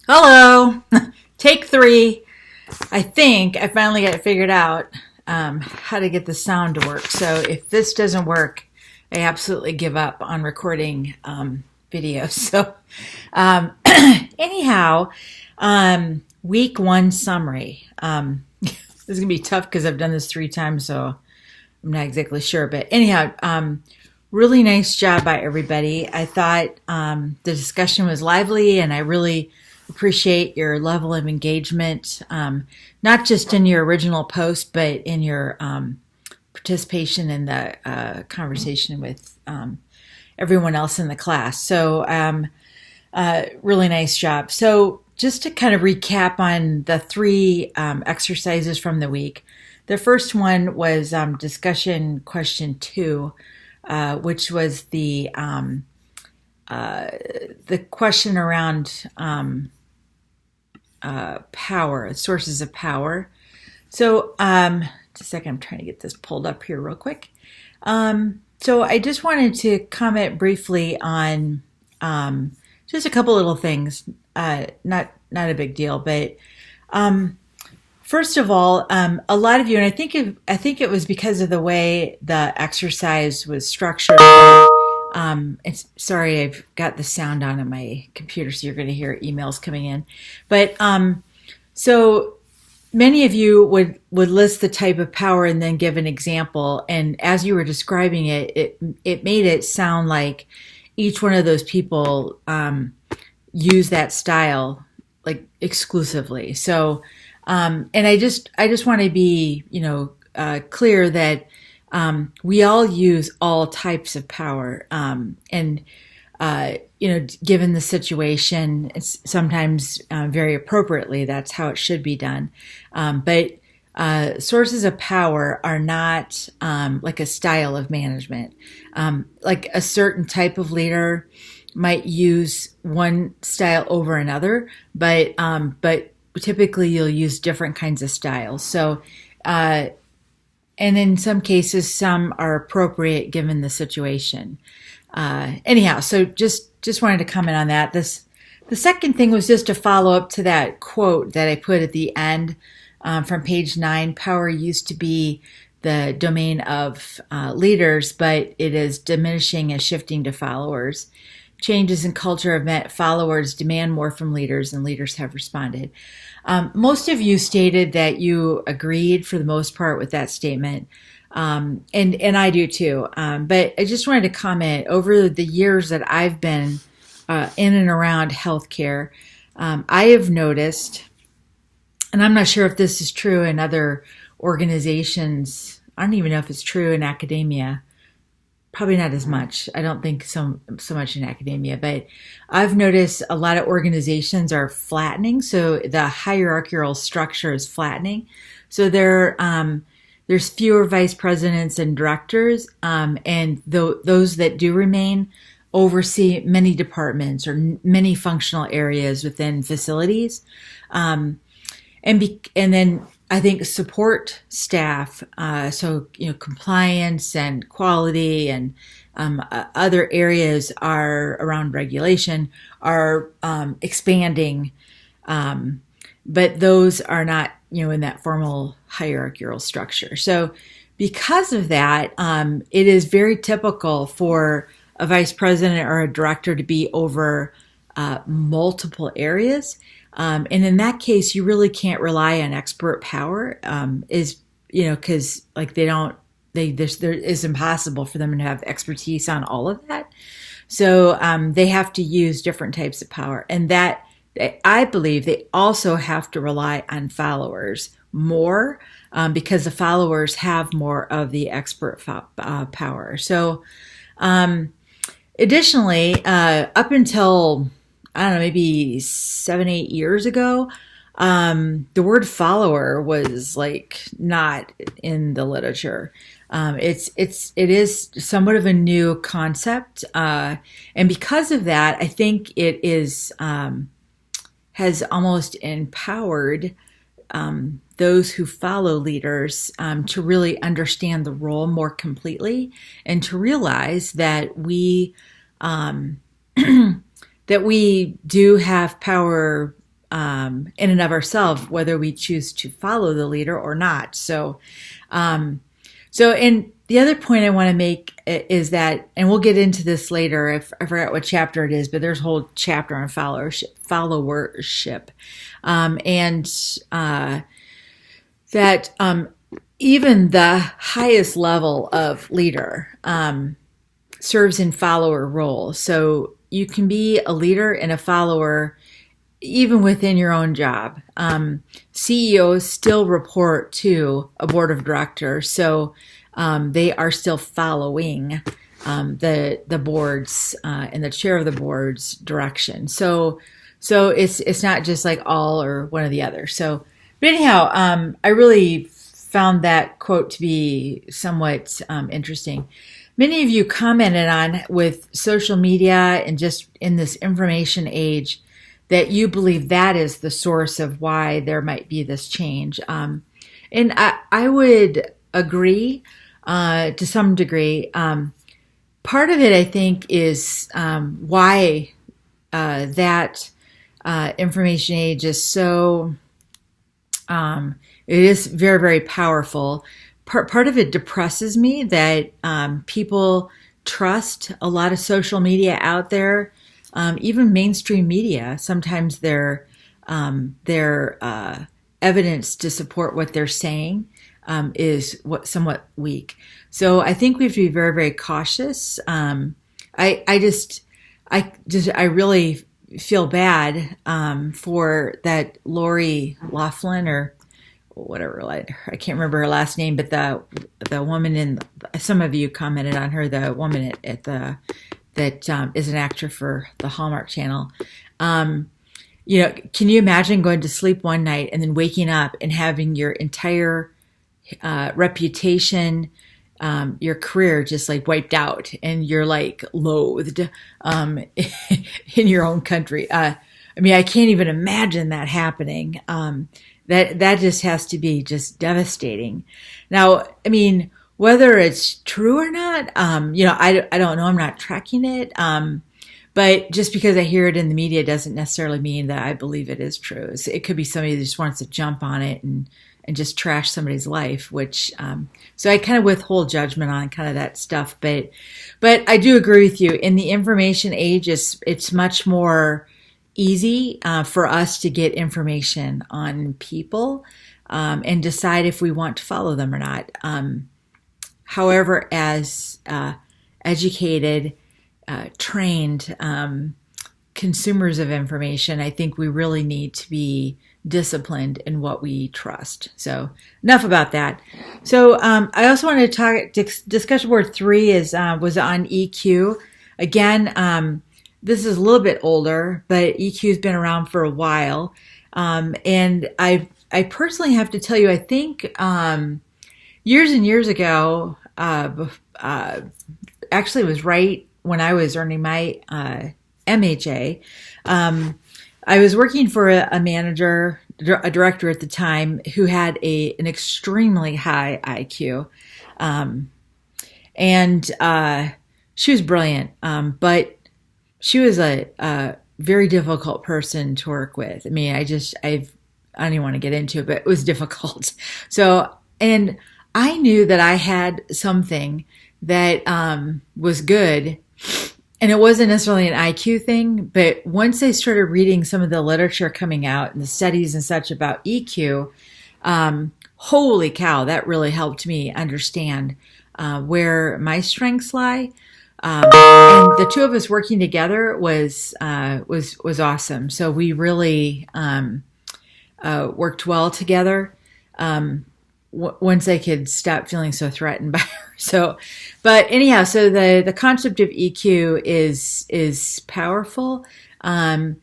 Hello. Take three. I think I finally got it figured out how to get the sound to work. So if this doesn't work, I absolutely give up on recording video. So um, anyhow, week one summary. This is gonna be tough because I've done this three times, so I'm not exactly sure. But anyhow, really nice job by everybody. I thought the discussion was lively, and I really appreciate your level of engagement, not just in your original post, but in your participation in the conversation with everyone else in the class. So, really nice job. So, just to kind of recap on the three exercises from the week, the first one was discussion question two, which was the question around power, sources of power. So, just a second, I'm trying to get this pulled up here real quick. So, I just wanted to comment briefly on just a couple little things. Not a big deal, but first of all, a lot of you, and I think it was because of the way the exercise was structured. Sorry, I've got the sound on my computer, so you're going to hear emails coming in. But so many of you would list the type of power and then give an example. And as you were describing it made it sound like each one of those people use that style like exclusively. So, and I just want to be clear that we all use all types of power, and given the situation, it's sometimes very appropriately that's how it should be done. But sources of power are not like a style of management. Like a certain type of leader might use one style over another, but typically you'll use different kinds of styles. So. And in some cases, some are appropriate given the situation. Anyhow, so just wanted to comment on that. The second thing was just to follow up to that quote that I put at the end from page 9. Power used to be the domain of leaders, but it is diminishing and shifting to followers. Changes in culture have meant followers demand more from leaders, and leaders have responded. Most of you stated that you agreed for the most part with that statement, and I do too. But I just wanted to comment over the years that I've been in and around healthcare. I have noticed, and I'm not sure if this is true in other organizations. I don't even know if it's true in academia. Probably not as much. I don't think so much in academia, but I've noticed a lot of organizations are flattening. So the hierarchical structure is flattening. So there's fewer vice presidents and directors, and those that do remain oversee many departments or many functional areas within facilities, and then I think support staff, so compliance and quality and other areas are around regulation are expanding, but those are not in that formal hierarchical structure. So because of that, it is very typical for a vice president or a director to be over multiple areas. And in that case, you really can't rely on expert power, because like there is impossible for them to have expertise on all of that. So they have to use different types of power, and that I believe they also have to rely on followers more, because the followers have more of the expert power. So additionally, up until I don't know, maybe 7, 8 years ago, the word follower was like not in the literature. It is somewhat of a new concept, and because of that, I think it is has almost empowered those who follow leaders to really understand the role more completely and to realize that we that we do have power in and of ourselves, whether we choose to follow the leader or not. And the other point I want to make is that, and we'll get into this later. I forgot what chapter it is, but there's a whole chapter on followership, and that even the highest level of leader serves in follower role. So you can be a leader and a follower even within your own job. CEOs still report to a board of directors, so they are still following the board's and the chair of the board's direction. So it's not just like all or one or the other. So, but anyhow, I really found that quote to be somewhat interesting. Many of you commented on with social media and just in this information age that you believe that is the source of why there might be this change. And I would agree to some degree. Part of it, I think, is why that information age is so, it is very, very powerful. Part of it depresses me that people trust a lot of social media out there. Even mainstream media, sometimes their evidence to support what they're saying is somewhat weak. So I think we have to be very, very cautious. I really feel bad for that Lori Loughlin or whatever. I can't remember her last name, but the woman some of you commented on her, the woman that is an actor for the Hallmark Channel. Can you imagine going to sleep one night and then waking up and having your entire reputation, your career just like wiped out, and you're like loathed in your own country? I can't even imagine that happening. That just has to be just devastating. Now, whether it's true or not, I don't know. I'm not tracking it. But just because I hear it in the media doesn't necessarily mean that I believe it is true. It could be somebody that just wants to jump on it and just trash somebody's life, which, so I kind of withhold judgment on kind of that stuff. But I do agree with you. In the information age, it's much more easy for us to get information on people and decide if we want to follow them or not. However, as educated, trained consumers of information, I think we really need to be disciplined in what we trust. So enough about that. So I also wanted to discussion board 3 was on EQ. Again, this is a little bit older, but EQ has been around for a while. And I personally have to tell you, I think years and years ago, actually it was right when I was earning my MHA. I was working for a manager, a director at the time, who had an extremely high IQ. And she was brilliant, but she was a very difficult person to work with. I don't even want to get into it, but it was difficult. So, and I knew that I had something that was good, and it wasn't necessarily an IQ thing, but once I started reading some of the literature coming out and the studies and such about EQ, holy cow, that really helped me understand where my strengths lie. And the two of us working together was awesome. So we really worked well together. Once I could stop feeling so threatened by her. So, but anyhow, so the concept of EQ is powerful. And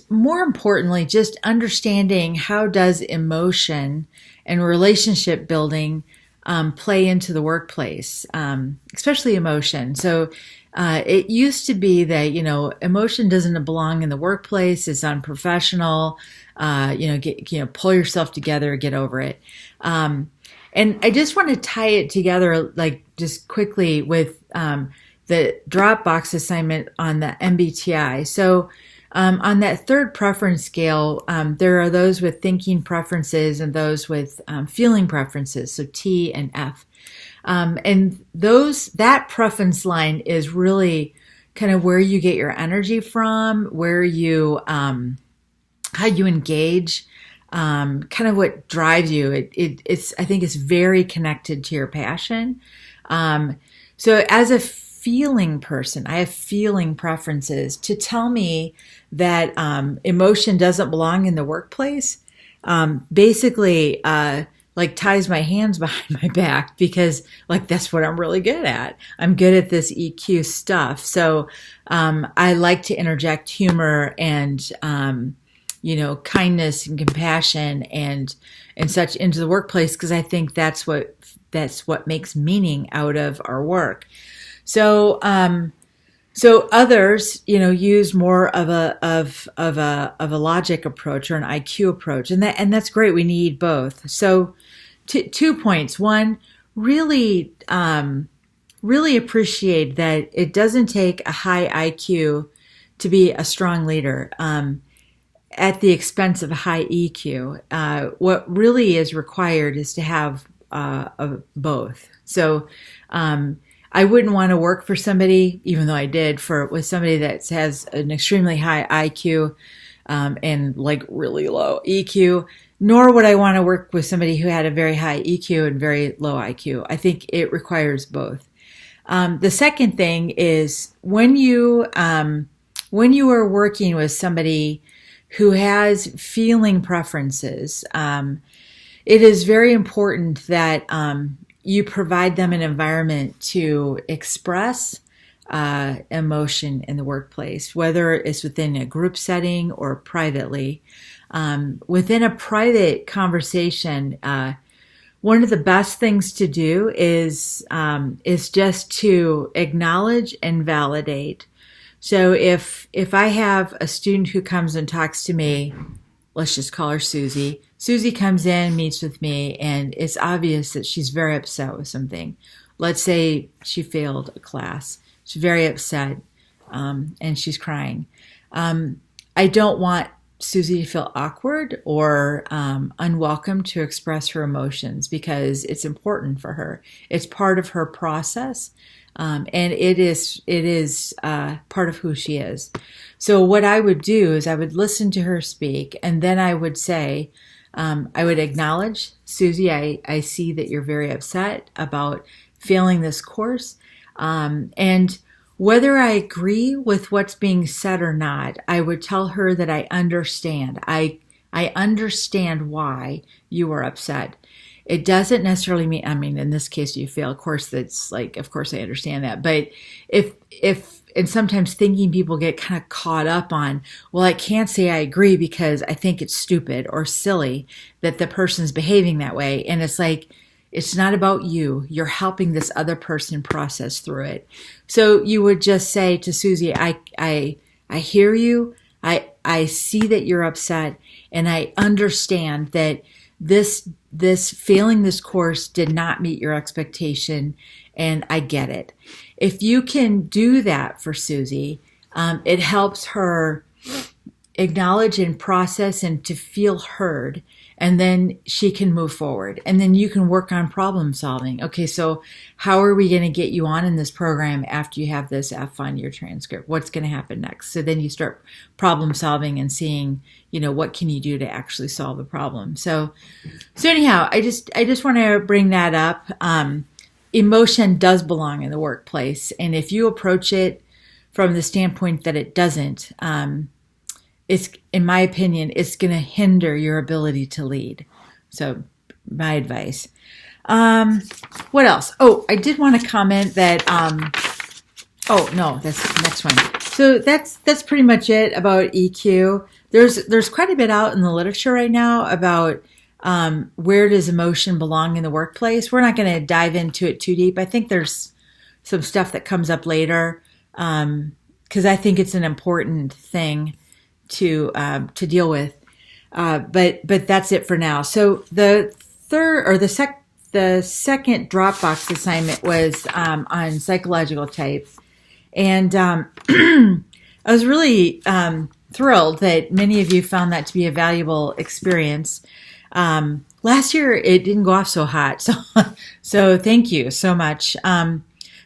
more importantly, just understanding how does emotion and relationship building play into the workplace, especially emotion. So it used to be that, emotion doesn't belong in the workplace. It's unprofessional. Pull yourself together, get over it. And I just want to tie it together, like just quickly with the Dropbox assignment on the MBTI. So On that third preference scale, there are those with thinking preferences and those with feeling preferences, so T and F. And that preference line is really kind of where you get your energy from, where you, how you engage, kind of what drives you. I think it's very connected to your passion. So as a feeling person, I have feeling preferences. To tell me that emotion doesn't belong in the workplace, basically like ties my hands behind my back, because like that's what I'm really good at. I'm good at this EQ stuff. So I like to interject humor and kindness and compassion and such into the workplace, because I think that's what makes meaning out of our work. So others, use more of a logic approach or an IQ approach, and that's great. We need both. So 2 points. One, really appreciate that it doesn't take a high IQ to be a strong leader. At the expense of a high EQ. What really is required is to have both. So I wouldn't want to work for somebody, even though I did, with somebody that has an extremely high IQ and like really low EQ, nor would I want to work with somebody who had a very high EQ and very low IQ. I think it requires both. The second thing is when you are working with somebody who has feeling preferences, it is very important that you provide them an environment to express emotion in the workplace, whether it's within a group setting or privately. Within a private conversation, one of the best things to do is just to acknowledge and validate. So if I have a student who comes and talks to me, let's just call her Susie. Susie comes in, meets with me, and it's obvious that she's very upset with something. Let's say she failed a class. She's very upset, and she's crying. I don't want Susie to feel awkward or unwelcome to express her emotions, because it's important for her. It's part of her process. And it is part of who she is. So what I would do is I would listen to her speak, and then I would say, I would acknowledge, Susie, I see that you're very upset about failing this course. And whether I agree with what's being said or not, I would tell her that I understand. I understand why you are upset. It doesn't necessarily mean, in this case, you fail a course, that's like, of course I understand that. But and sometimes thinking people get kind of caught up on, well, I can't say I agree because I think it's stupid or silly that the person's behaving that way. And it's like, it's not about you. You're helping this other person process through it. So you would just say to Susie, I hear you. I see that you're upset, and I understand that this failing this course did not meet your expectation, and I get it. If you can do that for Susie, it helps her acknowledge and process and to feel heard, and then she can move forward. And then you can work on problem solving. Okay, so how are we going to get you on in this program after you have this F on your transcript? What's going to happen next? So then you start problem solving and seeing, what can you do to actually solve the problem. So anyhow, I just want to bring that up. Emotion does belong in the workplace. And if you approach it from the standpoint that it doesn't, it's, in my opinion, it's going to hinder your ability to lead. So my advice. What else? Oh, I did want to comment that, oh no, that's the next one. So that's pretty much it about EQ. There's quite a bit out in the literature right now about where does emotion belong in the workplace. We're not going to dive into it too deep. I think there's some stuff that comes up later, because I think it's an important thing to deal with. But that's it for now. So the second Dropbox assignment was on psychological types, and I was really thrilled that many of you found that to be a valuable experience. Last year it didn't go off so hot, so thank you so much.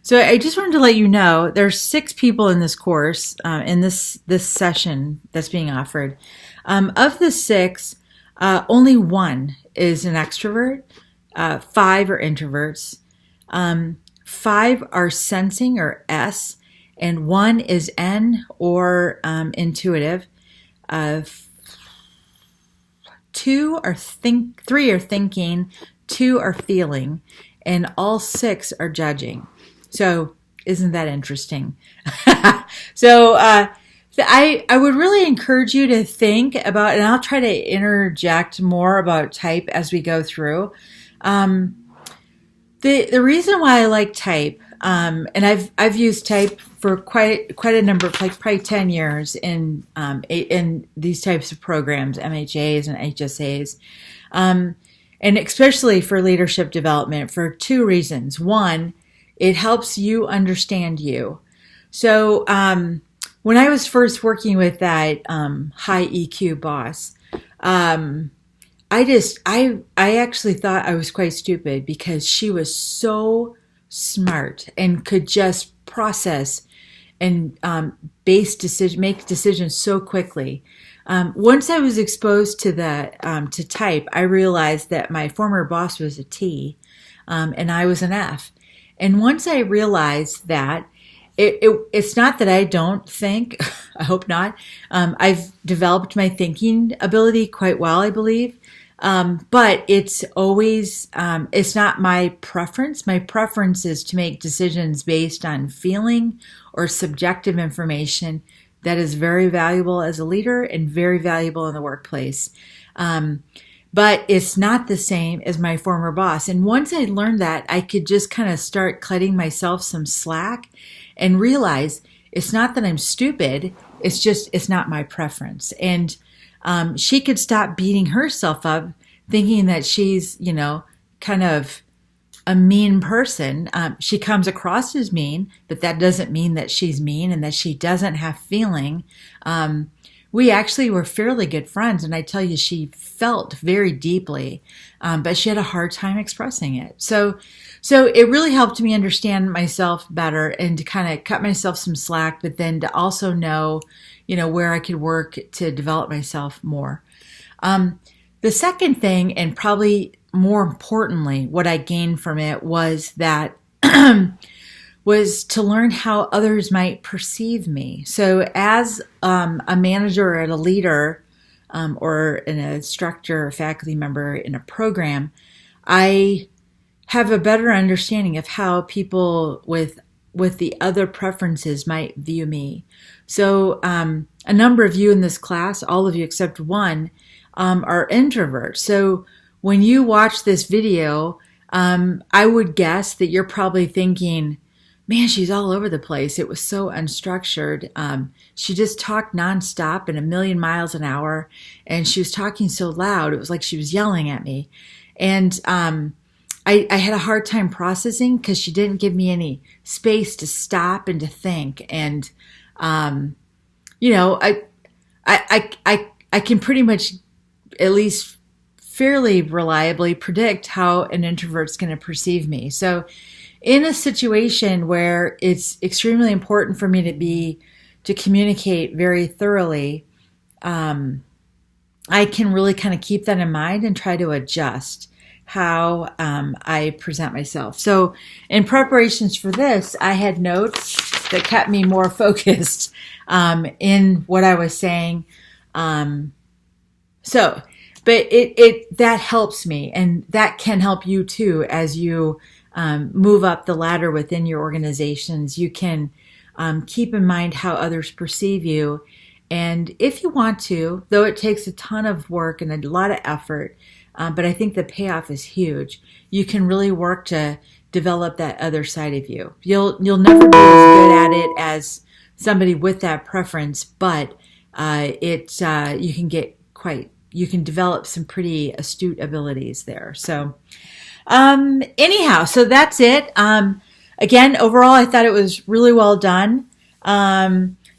So I just wanted to let you know there's 6 people in this course, in this session that's being offered. Of the 6, only 1 is an extrovert, 5 are introverts, 5 are sensing or S, and 1 is N or intuitive. 3 are thinking, 2 are feeling, and all 6 are judging. So isn't that interesting? So I would really encourage you to think about, and I'll try to interject more about type as we go through. The reason why I like type, and I've used type for quite a number of, like, probably 10 years in these types of programs, MHAs and HSAs, and especially for leadership development for 2 reasons. One, it helps you understand you. So when I was first working with that high EQ boss, I actually thought I was quite stupid because she was so smart and could just process and make decisions so quickly. Once I was exposed to type, I realized that my former boss was a T, and I was an F. And once I realized that, it's not that I don't think, I hope not. I've developed my thinking ability quite well, I believe. But it's always, it's not my preference. My preference is to make decisions based on feeling or subjective information that is very valuable as a leader and very valuable in the workplace. But it's not the same as my former boss. And once I learned that, I could just kind of start cutting myself some slack and realize it's not that I'm stupid. It's not my preference. And she could stop beating herself up thinking that she's, kind of a mean person. She comes across as mean, but that doesn't mean that she's mean and that she doesn't have feeling. We actually were fairly good friends, and I tell you, she felt very deeply, but she had a hard time expressing it. So it really helped me understand myself better and to kind of cut myself some slack, but then to also know, where I could work to develop myself more. The second thing, and probably more importantly, what I gained from it was that was to learn how others might perceive me. So as a manager or a leader or an instructor or faculty member in a program, I have a better understanding of how people with the other preferences might view me. So a number of you in this class, all of you except one, are introverts. So when you watch this video, I would guess that you're probably thinking, man, she's all over the place. It was so unstructured. She just talked nonstop and 1,000,000 miles an hour, and she was talking so loud. It was like she was yelling at me. And I had a hard time processing because she didn't give me any space to stop and to think. And, I can pretty much, at least fairly reliably, predict how an introvert's going to perceive me. So in a situation where it's extremely important for me to communicate very thoroughly, I can really kind of keep that in mind and try to adjust how I present myself. So in preparations for this, I had notes that kept me more focused in what I was saying. But that helps me, and that can help you too as you move up the ladder within your organizations. You can keep in mind how others perceive you. And if you want to, though it takes a ton of work and a lot of effort, but I think the payoff is huge, you can really work to develop that other side of you. You'll never be as good at it as somebody with that preference, but you can develop some pretty astute abilities there. So anyhow, so that's it. Again, overall, I thought it was really well done.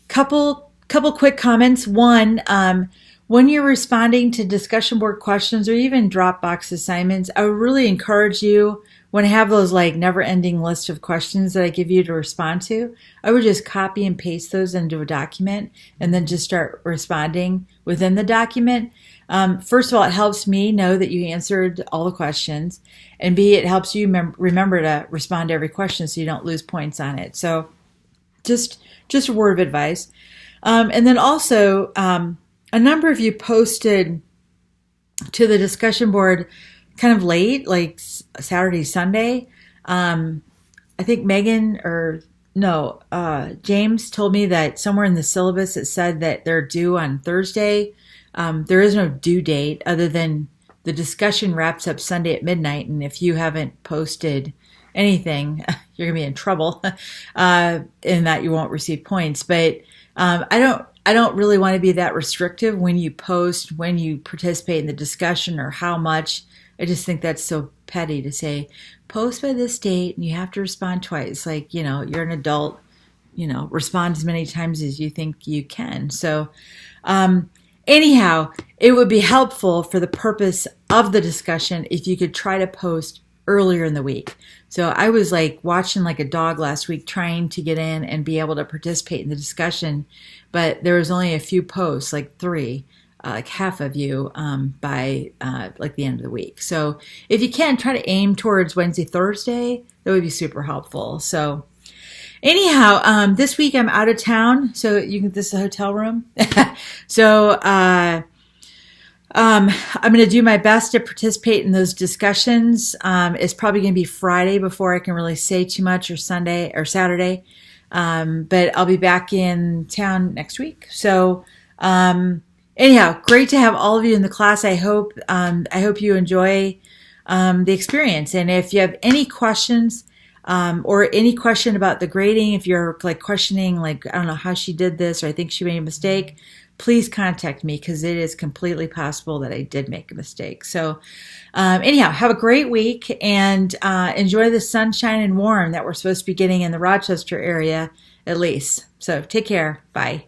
Couple couple quick comments. One, when you're responding to discussion board questions or even Dropbox assignments, I would really encourage you, when I have those like never ending list of questions that I give you to respond to, I would just copy and paste those into a document and then just start responding within the document. First of all, it helps me know that you answered all the questions, and B, it helps you remember to respond to every question so you don't lose points on it. So just a word of advice. And then also, a number of you posted to the discussion board kind of late, like Saturday, Sunday. I think James told me that somewhere in the syllabus it said that they're due on Thursday. There is no due date other than the discussion wraps up Sunday at midnight. And if you haven't posted anything, you're going to be in trouble in that you won't receive points. But I don't really want to be that restrictive when you post, when you participate in the discussion, or how much. I just think that's so petty to say, post by this date and you have to respond twice. Like, you're an adult, respond as many times as you think you can. So, anyhow, it would be helpful for the purpose of the discussion if you could try to post earlier in the week. So I was like watching like a dog last week trying to get in and be able to participate in the discussion, but there was only a few posts, like 3, like half of you by like the end of the week. So if you can, try to aim towards Wednesday, Thursday, that would be super helpful. So anyhow, this week I'm out of town, so this is a hotel room. So I'm going to do my best to participate in those discussions. It's probably going to be Friday before I can really say too much, or Sunday or Saturday. But I'll be back in town next week. So anyhow, great to have all of you in the class. I hope you enjoy the experience. And if you have any questions, or any question about the grading, if you're like questioning, like, I don't know how she did this, or I think she made a mistake, please contact me, because it is completely possible that I did make a mistake. So anyhow, have a great week, and enjoy the sunshine and warm that we're supposed to be getting in the Rochester area at least. So take care. Bye.